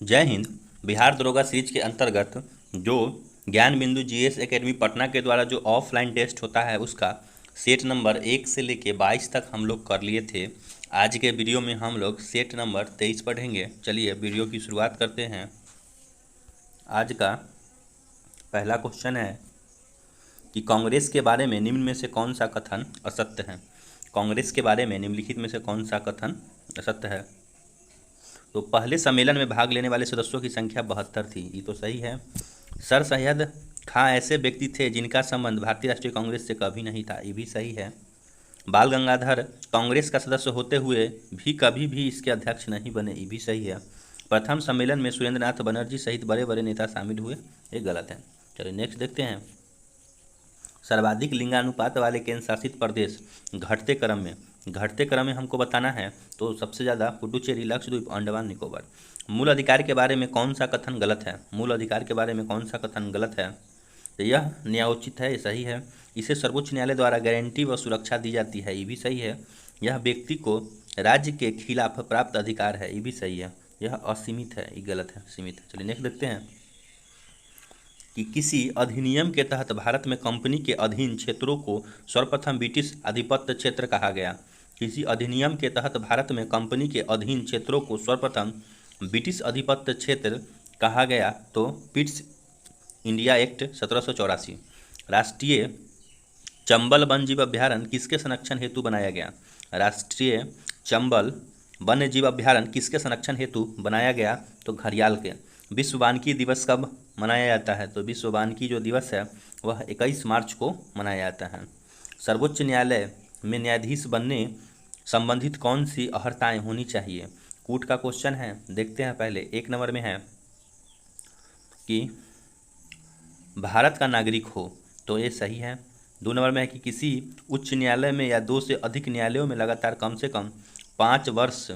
जय हिंद। बिहार दरोगा सीरीज के अंतर्गत जो ज्ञान बिंदु जीएस एकेडमी पटना के द्वारा जो ऑफलाइन टेस्ट होता है उसका सेट नंबर 1 से लेके 22 तक हम लोग कर लिए थे। आज के वीडियो में हम लोग सेट नंबर 23 पढ़ेंगे। चलिए वीडियो की शुरुआत करते हैं। आज का पहला क्वेश्चन है कि कांग्रेस के बारे में निम्न में से कौन सा कथन असत्य है। कांग्रेस के बारे में निम्नलिखित में से कौन सा कथन असत्य है। तो पहले सम्मेलन में भाग लेने वाले सदस्यों की संख्या 72 थी, ये तो सही है। सर सैयद खां ऐसे व्यक्ति थे जिनका संबंध भारतीय राष्ट्रीय कांग्रेस से कभी नहीं था, ये भी सही है। बाल गंगाधर कांग्रेस का सदस्य होते हुए भी कभी भी इसके अध्यक्ष नहीं बने, ये भी सही है। प्रथम सम्मेलन में सुरेंद्रनाथ बनर्जी सहित बड़े बड़े नेता शामिल हुए, ये गलत है। चलिए नेक्स्ट देखते हैं। सर्वाधिक लिंगानुपात वाले केंद्र शासित प्रदेश घटते क्रम में हमको बताना है। तो सबसे ज़्यादा पुडुचेरी, लक्षद्वीप, अंडमान निकोबार। मूल अधिकार के बारे में कौन सा कथन गलत है। मूल अधिकार के बारे में कौन सा कथन गलत है। तो यह न्यायोचित है, ये सही है। इसे सर्वोच्च न्यायालय द्वारा गारंटी व सुरक्षा दी जाती है, ये भी सही है। यह व्यक्ति को राज्य के खिलाफ प्राप्त अधिकार है, ये भी सही है। यह असीमित है, ये गलत है, सीमित है। चलिए नेक्स्ट देखते हैं कि किसी अधिनियम के तहत भारत में कंपनी के अधीन क्षेत्रों को सर्वप्रथम ब्रिटिश आधिपत्य क्षेत्र कहा गया। किसी अधिनियम के तहत भारत में कंपनी के अधीन क्षेत्रों को सर्वप्रथम ब्रिटिश आधिपत्य क्षेत्र कहा गया। तो पिट्स इंडिया एक्ट 1784। राष्ट्रीय चंबल वन्यजीव अभ्यारण्य किसके संरक्षण हेतु बनाया गया। राष्ट्रीय चंबल वन्य जीव अभ्यारण्य किसके संरक्षण हेतु बनाया गया। तो घड़ियाल के। विश्व वानिकी दिवस कब मनाया जाता है। तो विश्व वानिकी जो दिवस है वह 21 मार्च को मनाया जाता है। सर्वोच्च न्यायालय में न्यायाधीश बनने संबंधित कौन सी अर्हताएं होनी चाहिए। कूट का क्वेश्चन है, देखते हैं। पहले 1 नंबर में है कि भारत का नागरिक हो, तो ये सही है। 2 नंबर में है कि किसी उच्च न्यायालय में या 2 से अधिक न्यायालयों में लगातार कम से कम 5 वर्ष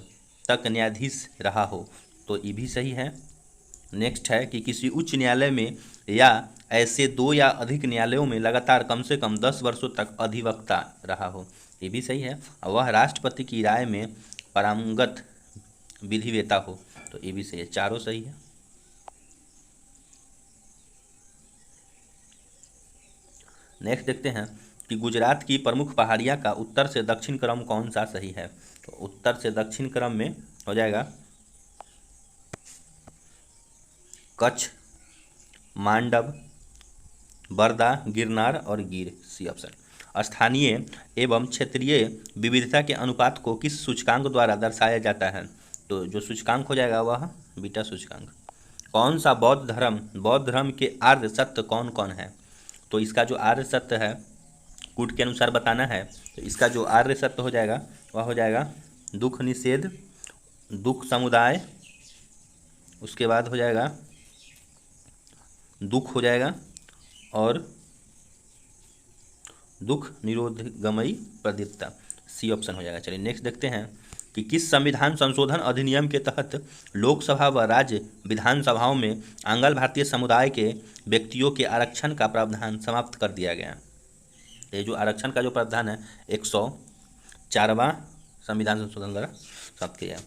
तक न्यायाधीश रहा हो, तो ये भी सही है। नेक्स्ट है कि किसी उच्च न्यायालय में या ऐसे 2 या अधिक न्यायालयों में लगातार कम से कम 10 वर्षों तक अधिवक्ता रहा हो, ये भी सही है। वह राष्ट्रपति की राय में पारंगत विधिवेता हो, तो ये भी सही है। चारों सही है। नेक्स्ट देखते हैं कि गुजरात की प्रमुख पहाड़ियाँ का उत्तर से दक्षिण क्रम कौन सा सही है। तो उत्तर से दक्षिण क्रम में हो जाएगा कच्छ, मांडव, बरदा, गिरनार और गिर, सी ऑप्शन। स्थानीय एवं क्षेत्रीय विविधता के अनुपात को किस सूचकांक द्वारा दर्शाया जाता है। तो जो सूचकांक हो जाएगा वह बीटा सूचकांक। कौन सा बौद्ध धर्म के आर्य सत्य कौन कौन है। तो इसका जो आर्य सत्य है कूट के अनुसार बताना है। तो इसका जो आर्य सत्य हो जाएगा वह हो जाएगा दुख निषेध, दुख समुदाय, उसके बाद हो जाएगा दुख हो जाएगा और दुख निरोधगमयी प्रदीप्ता, सी ऑप्शन हो जाएगा। चलिए नेक्स्ट देखते हैं कि किस संविधान संशोधन अधिनियम के तहत लोकसभा व राज्य विधानसभाओं में आंग्ल भारतीय समुदाय के व्यक्तियों के आरक्षण का प्रावधान समाप्त कर दिया गया। ये जो आरक्षण का जो प्रावधान है 104वां संविधान संशोधन द्वारा समाप्त किया।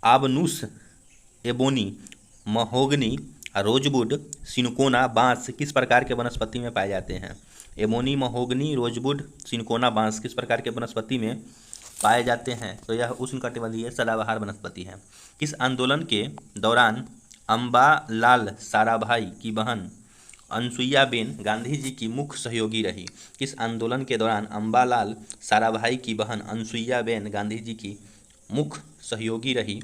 आबनूस, एबोनी, महोगनी, रोजवुड, सिनकोना, बांस किस प्रकार के वनस्पति में पाए जाते हैं। एबोनी, महोगनी, रोजवुड, सिनकोना, बांस किस प्रकार के वनस्पति में पाए जाते हैं। तो यह उष्णकटिबंधीय सदाबहार वनस्पति है। किस आंदोलन के दौरान अम्बालाल साराभाई की बहन अनसुईयाबेन गांधी जी की मुख्य सहयोगी रही। किस आंदोलन के दौरान अम्बालाल साराभाई की बहन अनसुईयाबेन गांधी जी की मुख्य सहयोगी रही।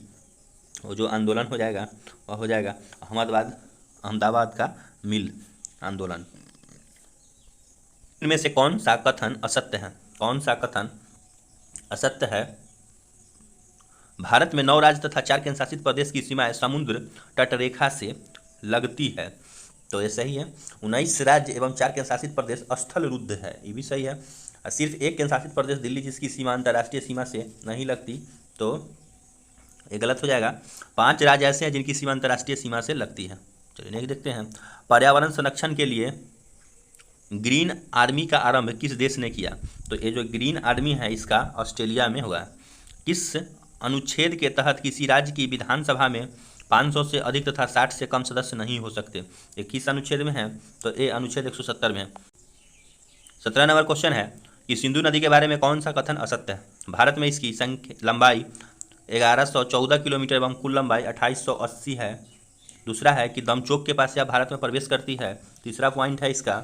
वो जो आंदोलन हो जाएगा वह हो जाएगा अहमदाबाद का मिल आंदोलन। इनमें से कौन सा कथन असत्य है। कौन सा कथन असत्य है। भारत में 9 राज्य तथा 4 केंद्र शासित प्रदेश की सीमाएं समुद्र तटरेखा से लगती है, तो ये सही है। 19 राज्य एवं 4 केंद्र शासित प्रदेश स्थल रुद्ध है, ये भी सही है। सिर्फ 1 केंद्र शासित प्रदेश दिल्ली जिसकी सीमा अंतर्राष्ट्रीय सीमा से नहीं लगती, तो ये गलत हो जाएगा। 5 राज्य ऐसे हैं जिनकी सीमा अंतर्राष्ट्रीय सीमा से लगती है। चलिए नेक्स्ट देखते हैं। पर्यावरण संरक्षण के लिए ग्रीन आर्मी का आरंभ किस देश ने किया। तो ये जो ग्रीन आर्मी है इसका ऑस्ट्रेलिया में हुआ। किस अनुच्छेद के तहत किसी राज्य की विधानसभा में 500 से अधिक तथा 60 से कम सदस्य नहीं हो सकते। ये किस अनुच्छेद में है? तो ये अनुच्छेद 170 में है। 17 नंबर क्वेश्चन है कि सिंधु नदी के बारे में कौन सा कथन असत्य है? भारत में इसकी लंबाई 1114 किलोमीटर एवं कुल लंबाई 2880 है। दूसरा है कि दमचोक के पास यह भारत में प्रवेश करती है। तीसरा पॉइंट है इसका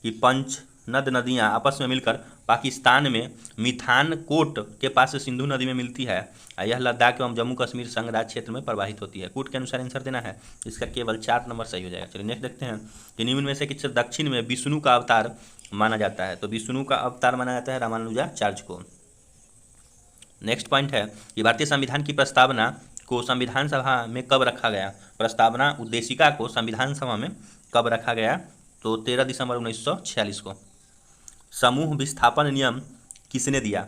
कि पंचनद नदियां आपस में मिलकर पाकिस्तान में मिठानकोट के पास से सिंधु नदी में मिलती है। यह लद्दाख एवं जम्मू कश्मीर संघ राज्य क्षेत्र में प्रवाहित होती है। कूट के अनुसार आंसर देना है। इसका केवल 4 नंबर सही हो जाएगा। चलिए नेक्स्ट देखते हैं कि निम्न में से किस दक्षिण में विष्णु का अवतार माना जाता है? तो विष्णु का अवतार माना जाता है रामानुजाचार्य को। नेक्स्ट पॉइंट है कि भारतीय संविधान की प्रस्तावना को संविधान सभा में कब रखा गया? प्रस्तावना उद्देशिका को संविधान सभा में कब रखा गया? तो 13 दिसंबर 1946 को। समूह विस्थापन नियम किसने दिया?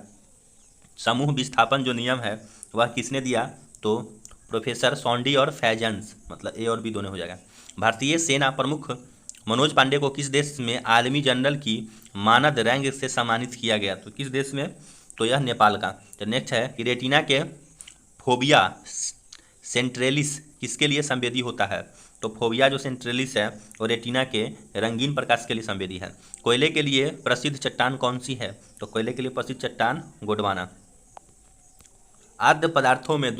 समूह विस्थापन जो नियम है वह किसने दिया? तो प्रोफेसर सॉन्डी और फैजन्स, मतलब ए और बी दोनों हो जाएगा। भारतीय सेना प्रमुख मनोज पांडे को किस देश में आर्मी जनरल की मानद रैंक से सम्मानित किया गया? तो किस देश में? तो यह नेपाल का। तो नेक्स्ट है कि रेटिना के फोबिया सेंट्रेलिस किसके लिए संवेदी होता है? तो फोबिया जो सेंट्रेलिस है वो रेटिना के रंगीन प्रकाश के लिए संवेदी है। कोयले के लिए प्रसिद्ध चट्टान कौन सी है? तो कोयले के लिए प्रसिद्ध चट्टान गोंडवाना। खाद्य पदार्थों में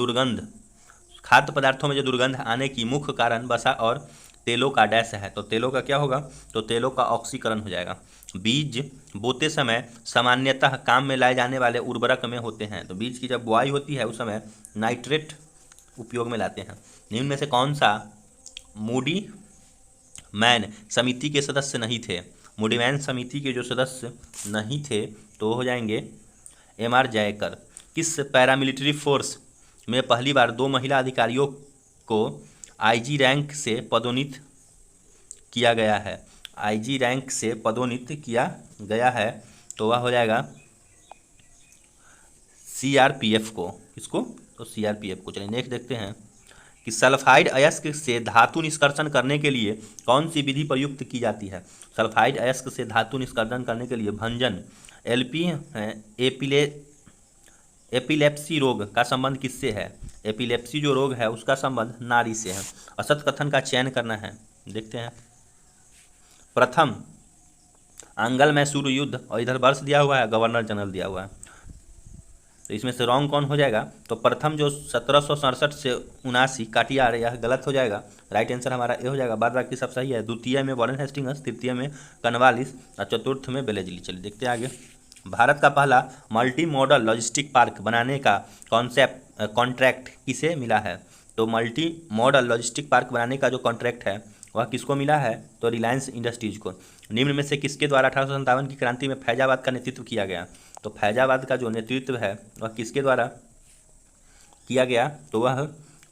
जो दुर्गंध आने की मुख्य कारण वसा और तेलों का डैश है। तो तेलों का क्या होगा? तो तेलों का ऑक्सीकरण हो जाएगा। बीज बोते समय सामान्यतः काम में लाए जाने वाले उर्वरक में होते हैं। तो बीज की जब बुआई होती है उस समय नाइट्रेट उपयोग में लाते हैं। निम्न में से कौन सा मूडी मैन समिति के सदस्य नहीं थे? मूडी मैन समिति के जो सदस्य नहीं थे तो हो जाएंगे MR जयकर। किस पैरामिलिट्री फोर्स में पहली बार 2 महिला अधिकारियों को IG रैंक से पदोन्नत किया गया है? IG रैंक से पदोन्नत किया गया है तो वह हो जाएगा CRPF को। किसको? तो CRPF को। चलिए नेक्स्ट देखते हैं कि सल्फाइड अयस्क से धातु निष्कर्षण करने के लिए कौन सी विधि प्रयुक्त की जाती है? सल्फाइड अयस्क से धातु निष्कर्षण करने के लिए भंजन। एपिलेप्सी रोग का संबंध किससे है? एपिलेप्सी जो रोग है उसका संबंध नाड़ी से है। असत कथन का चयन करना है। देखते हैं। प्रथम आंग्ल मैसूर युद्ध, और इधर वर्ष दिया हुआ है, गवर्नर जनरल दिया हुआ है। तो इसमें से रॉन्ग कौन हो जाएगा? तो प्रथम जो 1767 से 79 काटियार, यह गलत हो जाएगा। राइट आंसर हमारा ए हो जाएगा। बाद बाकी सब सही है। द्वितीय में वॉरेन हेस्टिंग्स, तृतीय में कॉर्नवालिस और चतुर्थ में बेलेजली। चलिए देखते हैं आगे। भारत का पहला मल्टी मॉडल लॉजिस्टिक पार्क बनाने का कॉन्ट्रैक्ट किसे मिला है? तो मल्टी मॉडल लॉजिस्टिक पार्क बनाने का जो कॉन्ट्रैक्ट है वह किसको मिला है? तो रिलायंस इंडस्ट्रीज को। निम्न में से किसके द्वारा 1857 की क्रांति में फैजाबाद का नेतृत्व किया गया? तो फैजाबाद का जो नेतृत्व है वह किसके द्वारा किया गया? तो वह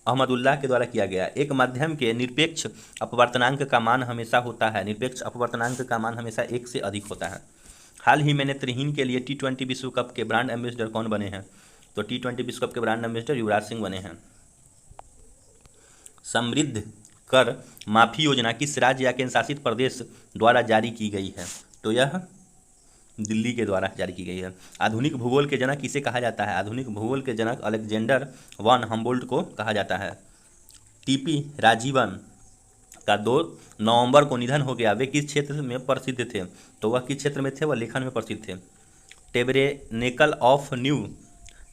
अहमदुल्लाह के द्वारा किया गया। एक माध्यम के निरपेक्ष अपवर्तनांक का मान हमेशा होता है। निरपेक्ष अपवर्तनांक का मान हमेशा 1 से अधिक होता है। हाल ही में नेत्रहीन के लिए T20 विश्व कप के ब्रांड एम्बेसडर कौन बने हैं? तो T20 विश्व कप के ब्रांड एम्बेसडर युवराज सिंह बने हैं। समृद्ध कर माफी योजना किस राज्य या केंद्र शासित प्रदेश द्वारा जारी की गई है? तो यह दिल्ली के द्वारा जारी की गई है। आधुनिक भूगोल के जनक किसे कहा जाता है? आधुनिक भूगोल के जनक अलेक्जेंडर वन हम्बोल्ट को कहा जाता है। TP राजीवन का 2 नवंबर को निधन हो गया। वे किस क्षेत्र में प्रसिद्ध थे? तो वह किस क्षेत्र में थे? वह लेखन में प्रसिद्ध थे। टेबरेनेकल ऑफ न्यू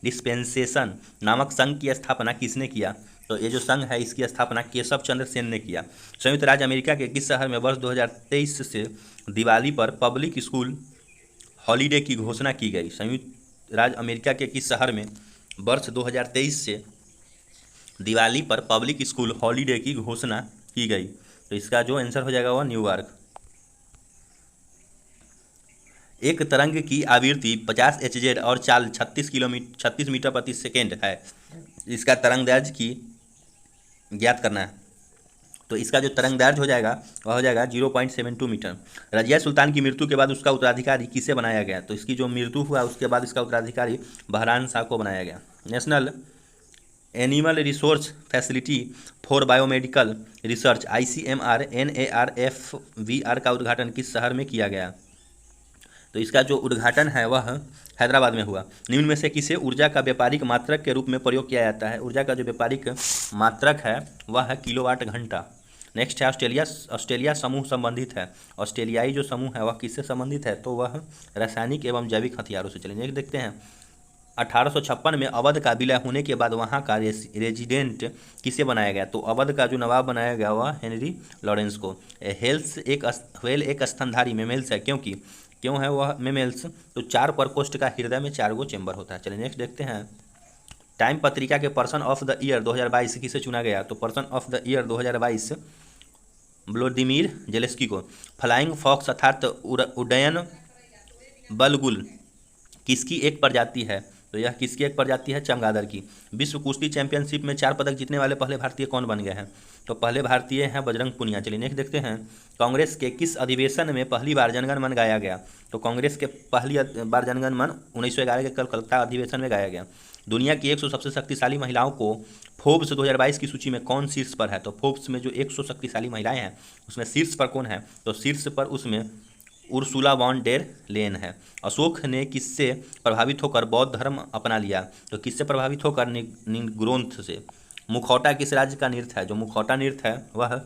डिस्पेंसेशन नामक संघ की स्थापना किसने किया? तो ये जो संघ है इसकी स्थापना केशव चंद्र सेन ने किया। संयुक्त राज्य अमेरिका के किस शहर में वर्ष 2023 से दिवाली पर पब्लिक स्कूल हॉलीडे की घोषणा की गई? संयुक्त राज्य अमेरिका के किस शहर में वर्ष 2023 से दिवाली पर पब्लिक स्कूल हॉलीडे की घोषणा की गई? तो इसका जो आंसर हो जाएगा वह न्यूयॉर्क। एक तरंग की आवृत्ति 50 Hz और चाल 36 मीटर प्रति सेकेंड है। इसका तरंग दैर्ध्य की ज्ञात करना है। तो इसका जो तरंग दैर्ध्य हो जाएगा वह हो जाएगा 0.72 मीटर। रजिया सुल्तान की मृत्यु के बाद उसका उत्तराधिकारी किसे बनाया गया? तो इसकी जो मृत्यु हुआ उसके बाद इसका उत्तराधिकारी बहरान शाह को बनाया गया। National animal resource facility for biomedical research ICMR NARFVR का उद्घाटन किस शहर में किया गया? तो इसका जो उद्घाटन है वह हैदराबाद में हुआ। निम्न में से किसे ऊर्जा का व्यापारिक मात्रक के रूप में प्रयोग किया जाता है? ऊर्जा का जो व्यापारिक मात्रक है वह है किलोवाट घंटा। नेक्स्ट है ऑस्ट्रेलिया समूह संबंधित है। ऑस्ट्रेलियाई जो समूह है वह किससे संबंधित है? तो वह रासायनिक एवं जैविक हथियारों से। चलिए नेक्स्ट देखते हैं। 1856 में अवध का विलय होने के बाद वहाँ का रेजिडेंट किसे बनाया गया? तो अवध का जो नवाब बनाया गया वह हेनरी लॉरेंस को। व्हेल एक स्तनधारी मेमेल्स है, क्यों है वह मेमेल्स? तो 4 प्रकोष्ठ का हृदय में 4 गो चेंबर होता है। चलिए नेक्स्ट देखते हैं। टाइम पत्रिका के पर्सन ऑफ द ईयर 2022 किसे चुना गया? तो person of the year 2022 Vladimir Zelensky को। फ्लाइंग फॉक्स अर्थात उड्डयन बलगुल किसकी एक प्रजाति है? तो यह किसकी एक प्रजाति है? चमगादड़ की। विश्व कुश्ती चैंपियनशिप में 4 पदक जीतने वाले पहले भारतीय कौन बन गए हैं? तो पहले भारतीय हैं बजरंग पुनिया। चलिए नेक्स्ट देखते हैं। कांग्रेस के किस अधिवेशन में पहली बार जनगण मन गाया गया? तो कांग्रेस के पहली बार जनगण मन 1911 के कलकत्ता अधिवेशन में गाया गया। दुनिया की 100 सबसे शक्तिशाली महिलाओं को फोर्ब्स 2022 की सूची में कौन शीर्ष पर है? तो फोर्ब्स में जो 100 शक्तिशाली महिलाएं हैं उसमें शीर्ष पर कौन है? तो शीर्ष पर उसमें उर्सुला वॉन डेर लेन है। अशोक ने किससे प्रभावित होकर बौद्ध धर्म अपना लिया? तो किससे प्रभावित होकर? निग्रोंथ से। मुखौटा किस राज्य का नृत्य है? जो मुखौटा नृत्य है वह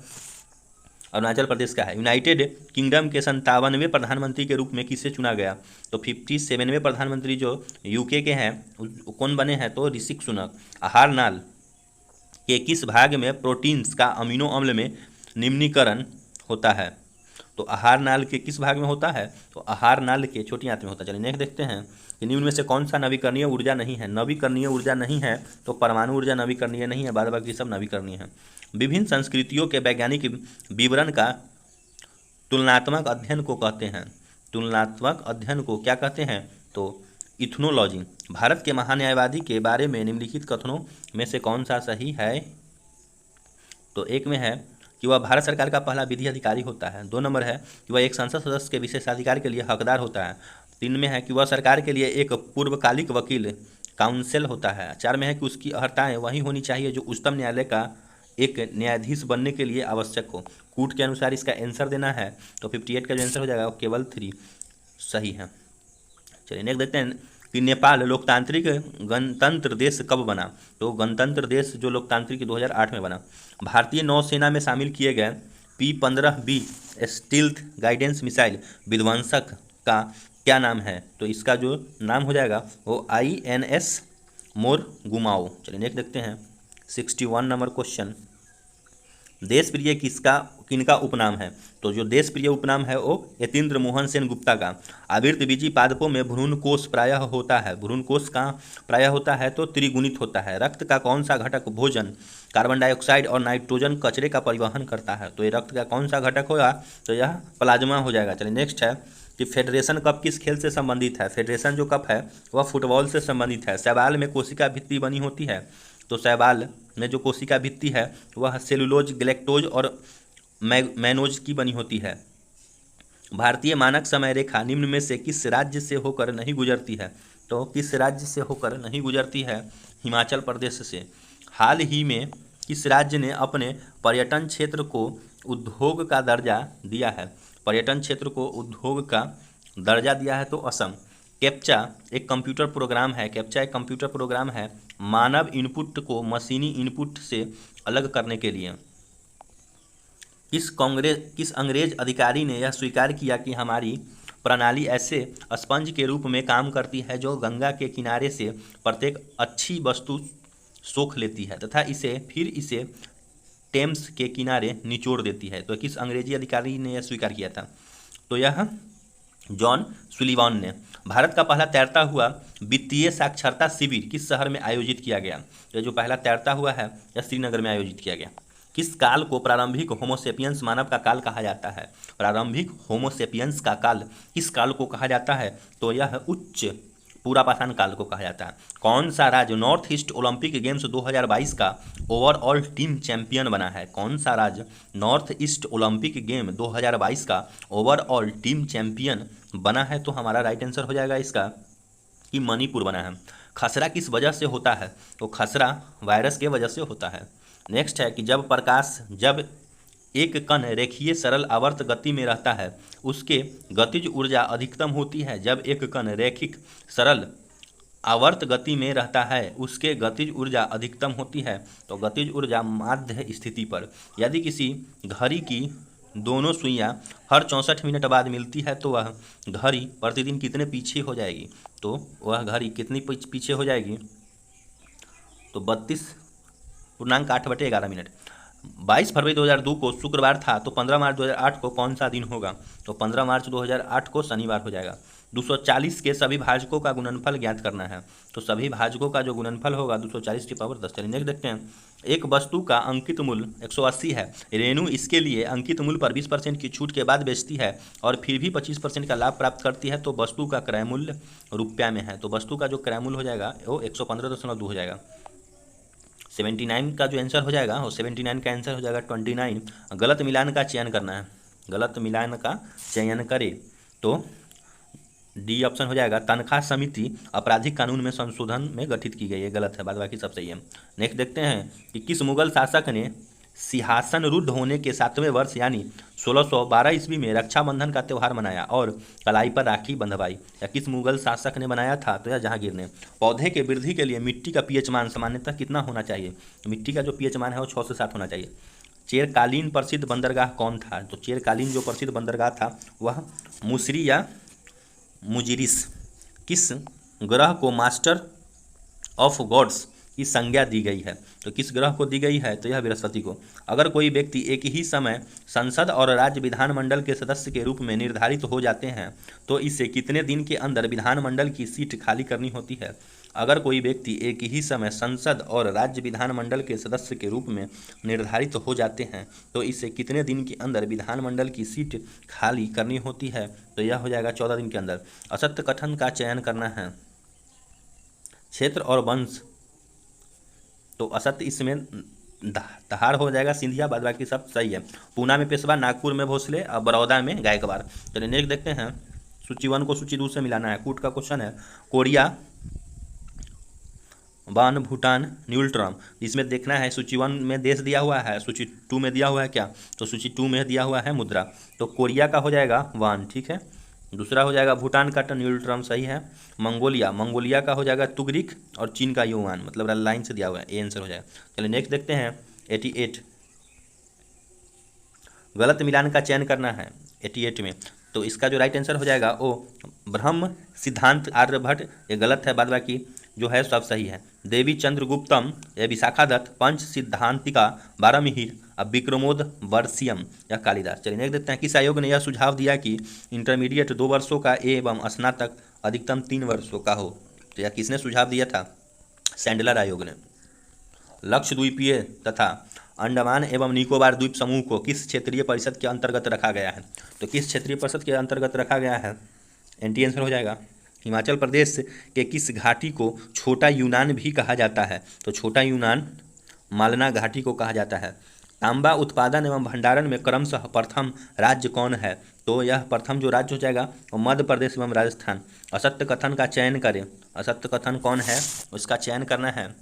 अरुणाचल प्रदेश का है। यूनाइटेड किंगडम के 57वें प्रधानमंत्री के रूप में किसे चुना गया? तो 57वें प्रधानमंत्री जो यूके के हैं कौन बने हैं? तो ऋषि सुनक। आहार नाल के किस भाग में प्रोटीन्स का अमीनो अम्ल में निम्नीकरण होता है? तो आहार नाल के किस भाग में होता है? तो आहार नाल के छोटी आंत में होता है। चलिए नेक्स्ट देखते हैं कि निम्न में से कौन सा नवीकरणीय ऊर्जा नहीं है? नवीकरणीय ऊर्जा नहीं है तो परमाणु ऊर्जा नवीकरणीय नहीं है, बाद बाकी सब नवीकरणीय है। विभिन्न संस्कृतियों के वैज्ञानिक विवरण का तुलनात्मक अध्ययन को कहते हैं। तुलनात्मक अध्ययन को क्या कहते हैं? तो इथनोलॉजी। भारत के महान्यायवादी के बारे में निम्नलिखित कथनों में से कौन सा सही है? तो एक में है कि वह भारत सरकार का पहला विधि अधिकारी होता है। 2 नंबर है कि वह एक संसद सदस्य के विशेषाधिकार के लिए हकदार होता है। 3 में है कि वह सरकार के लिए एक पूर्वकालिक वकील काउंसिल होता है। 4 में है कि उसकी अर्हताएँ वही होनी चाहिए जो उच्चतम न्यायालय का एक न्यायाधीश बनने के लिए आवश्यक हो। कूट के अनुसार इसका आंसर देना है तो 58 का जो आंसर हो जाएगा वो केवल 3 सही है। चलिए नेक्स्ट देखते हैं कि नेपाल लोकतांत्रिक गणतंत्र देश कब बना? तो गणतंत्र देश जो लोकतांत्रिक 2008 में बना। भारतीय नौसेना में शामिल किए गए P-15B स्टील्थ गाइडेंस मिसाइल विध्वंसक का क्या नाम है? तो इसका जो नाम हो जाएगा वो INS मोरगुमाओ। चलिए नेक्स्ट देखते हैं 61 नंबर क्वेश्चन। देश प्रिय किनका उपनाम है? तो जो देश प्रिय उपनाम है वो यतीन्द्र मोहन सेन गुप्ता का। आवृत बीजी पादपों में भ्रूणकोष प्रायः होता है। भ्रूणकोष कहाँ प्रायः होता है? तो त्रिगुणित होता है। रक्त का कौन सा घटक भोजन, कार्बन डाइऑक्साइड और नाइट्रोजन कचरे का परिवहन करता है? तो ये रक्त का कौन सा घटक होगा? तो यह प्लाज्मा हो जाएगा। चलिए नेक्स्ट है कि फेडरेशन कप किस खेल से संबंधित है? फेडरेशन जो कप है वह फुटबॉल से संबंधित है। शैवाल में कोशिका भित्ति बनी होती है। तो शैवाल में जो कोशिका भित्ति है वह सेलुलोज, ग्लैक्टोज और मैनोज की बनी होती है। भारतीय मानक समय रेखा निम्न में से किस राज्य से होकर नहीं गुजरती है? तो किस राज्य से होकर नहीं गुजरती है? हिमाचल प्रदेश से। हाल ही में किस राज्य ने अपने पर्यटन क्षेत्र को उद्योग का दर्जा दिया है? पर्यटन क्षेत्र को उद्योग का दर्जा दिया है तो असम। कैप्चा एक कंप्यूटर प्रोग्राम है। कैप्चा एक कंप्यूटर प्रोग्राम है मानव इनपुट को मशीनी इनपुट से अलग करने के लिए। किस अंग्रेज अधिकारी ने यह स्वीकार किया कि हमारी प्रणाली ऐसे स्पंज के रूप में काम करती है जो गंगा के किनारे से प्रत्येक अच्छी वस्तु सोख लेती है तथा इसे टेम्स के किनारे निचोड़ देती है? तो किस अंग्रेजी अधिकारी ने यह स्वीकार किया था? तो यह जॉन सुलिवान ने। भारत का पहला तैरता हुआ वित्तीय साक्षरता शिविर किस शहर में आयोजित किया गया? यह जो पहला तैरता हुआ है यह श्रीनगर में आयोजित किया गया। किस काल को प्रारंभिक होमोसेपियंस मानव का काल कहा जाता है? प्रारंभिक होमोसेपियंस का काल किस काल को कहा जाता है? तो यह उच्च पूरापाषाण काल को कहा जाता है। कौन सा राज्य नॉर्थ ईस्ट ओलंपिक गेम्स 2022 का ओवरऑल टीम चैंपियन बना है? कौन सा राज्य नॉर्थ ईस्ट ओलंपिक गेम 2022 का ओवरऑल टीम चैंपियन बना है? तो हमारा राइट आंसर हो जाएगा इसका कि मणिपुर बना है। खसरा किस वजह से होता है? तो खसरा वायरस के वजह से होता है। नेक्स्ट है कि जब एक कण रेखीय सरल आवर्त गति में रहता है उसके गतिज ऊर्जा अधिकतम होती है। जब एक कण रैखिक सरल आवर्त गति में रहता है उसके गतिज ऊर्जा अधिकतम होती है। तो गतिज ऊर्जा माध्य स्थिति पर यदि किसी घड़ी की दोनों सुइयां हर 64 मिनट बाद मिलती है तो वह घड़ी प्रतिदिन कितने पीछे हो जाएगी? तो वह घड़ी कितनी पीछे हो जाएगी? तो 32.8/11 मिनट। 22 फरवरी 2002 को शुक्रवार था तो 15 मार्च 2008 को कौन सा दिन होगा? तो 15 मार्च 2008 को शनिवार हो जाएगा। 240 के सभी भाजकों का गुणनफल ज्ञात करना है। तो सभी भाजकों का जो गुणनफल होगा 240 की पावर 10। चलिए नेक्स्ट देखते हैं। एक वस्तु का अंकित मूल्य 180 है। रेणु इसके लिए अंकित मूल्य पर 20% की छूट के बाद बेचती है और फिर भी 25% का लाभ प्राप्त करती है तो वस्तु का क्रय मूल्य रुपया में है। तो वस्तु का जो क्रय मूल्य हो जाएगा वो 115.2 हो जाएगा। 79 का जो आंसर हो जाएगा वो 79 का आंसर हो जाएगा 29। गलत मिलान का चयन करना है। गलत मिलान का चयन करें तो डी ऑप्शन हो जाएगा। तनख्वाह समिति आपराधिक कानून में संशोधन में गठित की गई है, गलत है, बाद बाकी सब सही है। नेक्स्ट देखते हैं कि किस मुगल शासक ने सिंहासन रूढ़ होने के 7वें वर्ष यानी 1612 ईस्वी में रक्षाबंधन का त्यौहार मनाया और कलाई पर राखी बंधवाई? या किस मुगल शासक ने बनाया था? तो यह जहांगीर ने। पौधे के वृद्धि के लिए मिट्टी का पीएच मान सामान्यतः कितना होना चाहिए? मिट्टी का जो पीएच मान है वो 6 से 7 होना चाहिए। चेरकालीन प्रसिद्ध बंदरगाह कौन था? तो चेरकालीन जो प्रसिद्ध बंदरगाह था वह मुसरी या मुजिरिस। किस ग्रह को मास्टर ऑफ गॉड्स की संज्ञा दी गई है? तो किस ग्रह को दी गई है? तो यह बृहस्पति को। अगर कोई व्यक्ति एक ही समय संसद और राज्य विधानमंडल के सदस्य के रूप में निर्धारित हो जाते हैं तो इसे कितने दिन के अंदर विधानमंडल की सीट खाली करनी होती है? अगर कोई व्यक्ति एक ही समय संसद और राज्य विधानमंडल के सदस्य के रूप में निर्धारित हो जाते हैं तो इसे कितने दिन के अंदर विधानमंडल की सीट खाली करनी होती है? तो यह हो जाएगा 14 दिन के अंदर। असत्य कथन का चयन करना है। क्षेत्र और वंश, तो असत्य इसमें दहाड़ हो जाएगा। सिंधिया, बाद बाकी सब सही है। पूना में पेशवा, नागपुर में भोसले और बड़ौदा में गायकवाड़। चलिए नेक्स्ट देखते हैं। सूची 1 को सूची 2 से मिलाना है। कूट का क्वेश्चन है। कोरिया, वन, भूटान, न्यूल्ट्रम, इसमें देखना है सूची 1 में देश दिया हुआ है, सूची 2 में दिया हुआ है क्या? तो सूची 2 में दिया हुआ है मुद्रा। तो कोरिया का हो जाएगा वन, ठीक है। दूसरा हो जाएगा भूटान का न्यूल्ट्रम, सही है। मंगोलिया का हो जाएगा तुगरिक और चीन का युआन, मतलब लाइन से दिया हुआ है, ए आंसर हो जाएगा। चलिए नेक्स्ट देखते हैं। 88 गलत मिलान का चयन करना है 88 में। तो इसका जो राइट आंसर हो जाएगा वो ब्रह्म सिद्धांत आर्यभट्ट, ये गलत है, बाद बाकी जो है सब सही है। देवी चंद्रगुप्तम या विशाखादत्त, पंच सिद्धांतिका बारहमिहिर, अब विक्रमोद वर्षियम या कालिदास। चलिए नेक्स्ट देखते हैं। किस आयोग ने यह सुझाव दिया कि इंटरमीडिएट 2 वर्षों का एवं स्नातक अधिकतम 3 वर्षों का हो? तो यह किसने सुझाव दिया था? सैंडलर आयोग ने। लक्षद्वीपीय तथा अंडमान एवं निकोबार द्वीप समूह को किस क्षेत्रीय परिषद के अंतर्गत रखा गया है? तो किस क्षेत्रीय परिषद के अंतर्गत रखा गया है? एंटी आंसर हो जाएगा। हिमाचल प्रदेश के किस घाटी को छोटा यूनान भी कहा जाता है? तो छोटा यूनान मालना घाटी को कहा जाता है। तांबा उत्पादन एवं भंडारण में क्रमशः प्रथम राज्य कौन है? तो यह प्रथम जो राज्य हो जाएगा वो मध्य प्रदेश एवं राजस्थान। असत्य कथन का चयन करें। असत्य कथन कौन है उसका चयन करना है।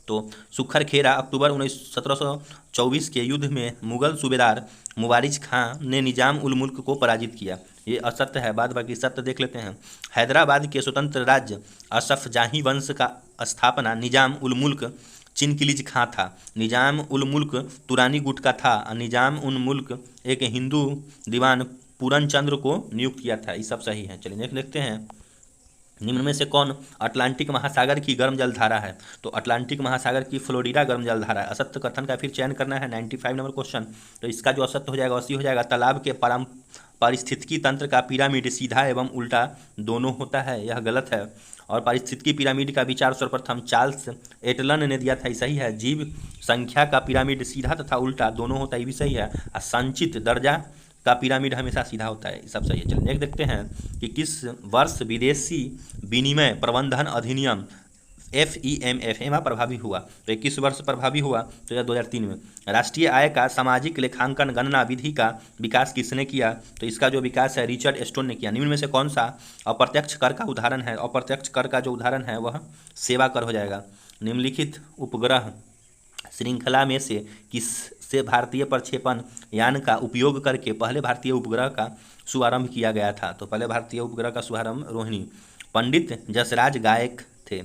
तो सुखर खेरा अक्टूबर 1724 के युद्ध में मुगल सूबेदार मुबारिज खां ने निजाम उल मुल्क को पराजित किया, ये असत्य है, बाद बाकी सत्य देख लेते हैं। हैदराबाद के स्वतंत्र राज्य असफजाही वंश का स्थापना निजाम उल मुल्क चिनकिलिज खां था। निजाम उल मुल्क तुरानी गुट का था। निजाम उल मुल्क एक हिंदू दीवान पूरनचंद्र को नियुक्त किया था। ये सब सही है। चलिए नेक्स्ट देखते हैं। निम्न में से कौन अटलांटिक महासागर की गर्म जलधारा है? तो अटलांटिक महासागर की फ्लोरिडा गर्म जलधारा है। असत्य कथन का फिर चयन करना है। 95 नंबर क्वेश्चन। तो इसका जो असत्य हो जाएगा 80 हो जाएगा। तालाब के पारिस्थितिकी तंत्र का पिरामिड सीधा एवं उल्टा दोनों होता है, यह गलत है। और पारिस्थितिकी पिरामिड का विचार सर्वप्रथम चार्ल्स एटलन ने दिया था, सही है। जीव संख्या का पिरामिड सीधा तथा उल्टा दोनों होता है, ये भी सही है। संचित दर्जा का पिरामिड हमेशा सीधा होता है, सब सही है। चलिए नेक्स्ट देखते हैं कि किस वर्ष विदेशी विनिमय प्रबंधन अधिनियम FEMA प्रभावी हुआ? तो 21 वर्ष प्रभावी हुआ, तो यह 2003 में। राष्ट्रीय आय का सामाजिक लेखांकन गणना विधि का विकास किसने किया? तो इसका जो विकास है रिचर्ड स्टोन ने किया। निम्न में से कौन सा अप्रत्यक्ष कर का उदाहरण है? अप्रत्यक्ष कर का जो उदाहरण है वह सेवा कर हो जाएगा। निम्नलिखित उपग्रह श्रृंखला में से किस से भारतीय प्रक्षेपण यान का उपयोग करके पहले भारतीय उपग्रह का शुभारंभ किया गया था? तो पहले भारतीय उपग्रह का शुभारंभ रोहिणी। पंडित जसराज गायक थे।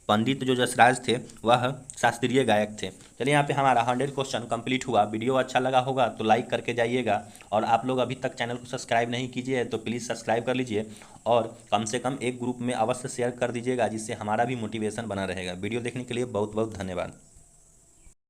पंडित जो जसराज थे वह शास्त्रीय गायक थे। चलिए यहाँ पे हमारा 100 क्वेश्चन कंप्लीट हुआ। वीडियो अच्छा लगा होगा तो लाइक करके जाइएगा, और आप लोग अभी तक चैनल को सब्सक्राइब नहीं कीजिए तो प्लीज़ सब्सक्राइब कर लीजिए, और कम से कम एक ग्रुप में अवश्य शेयर कर दीजिएगा, जिससे हमारा भी मोटिवेशन बना रहेगा। वीडियो देखने के लिए बहुत बहुत धन्यवाद।